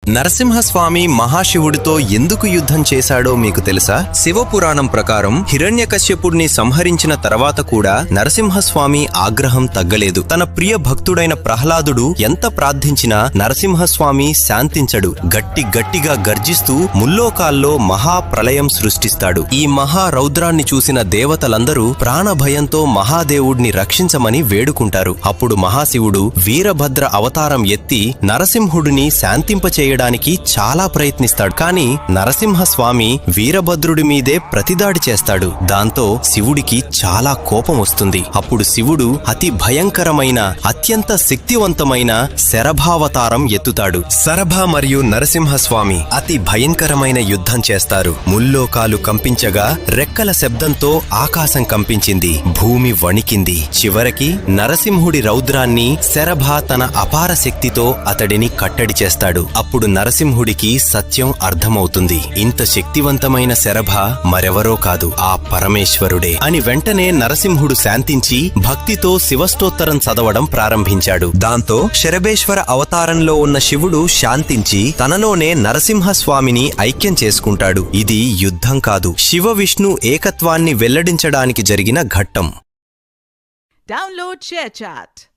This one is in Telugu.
నరసింహస్వామి మహాశివుడితో ఎందుకు యుద్ధం చేశాడో మీకు తెలుసా? శివపురాణం ప్రకారం హిరణ్యకశ్యపుడిని సంహరించిన తర్వాత కూడా నరసింహస్వామి ఆగ్రహం తగ్గలేదు. తన ప్రియ భక్తుడైన ప్రహ్లాదుడు ఎంత ప్రార్థించినా నరసింహస్వామి శాంతించడు. గట్టిగా గర్జిస్తూ ముల్లోకాల్లో మహాప్రళయం సృష్టిస్తాడు. ఈ మహారౌద్రాన్ని చూసిన దేవతలందరూ ప్రాణభయంతో మహాదేవుడిని రక్షించమని వేడుకుంటారు. అప్పుడు మహాశివుడు వీరభద్ర అవతారం ఎత్తి నరసింహుడిని శాంతింపచేయడానికి చాలా ప్రయత్నిస్తాడు. కాని నరసింహస్వామి వీరభద్రుడి మీదే ప్రతిదాడి చేస్తాడు. దాంతో శివుడికి చాలా కోపం వస్తుంది. అప్పుడు శివుడు అతి భయంకరమైన అత్యంత శక్తివంతమైన శరభావతారం ఎత్తుతాడు. శరభ మరియు నరసింహస్వామి అతి భయంకరమైన యుద్ధం చేస్తారు. ముల్లోకాలు కంపించగా రెక్కల శబ్దంతో ఆకాశం కంపించింది, భూమి వణికింది. చివరికి నరసింహుడి రౌద్రాన్ని శరభ తన అపార శక్తితో అతడిని కట్టడి చేస్తాడు. అప్పుడు నరసింహుడికి సత్యం అర్థమవుతుంది. ఇంత శక్తివంతమైన శరభ మరెవరో కాదు, ఆ పరమేశ్వరుడే అని. వెంటనే నరసింహుడు శాంతించి భక్తితో శివస్తోత్తరం చదవడం ప్రారంభించాడు. దాంతో శరభేశ్వర అవతారంలో ఉన్న శివుడు శాంతించి తనలోనే నరసింహస్వామిని ఐక్యం చేసుకుంటాడు. ఇది యుద్ధం కాదు, శివ విష్ణు ఏకత్వాన్ని వెల్లడించడానికి జరిగిన ఘట్టం. Download ShareChat.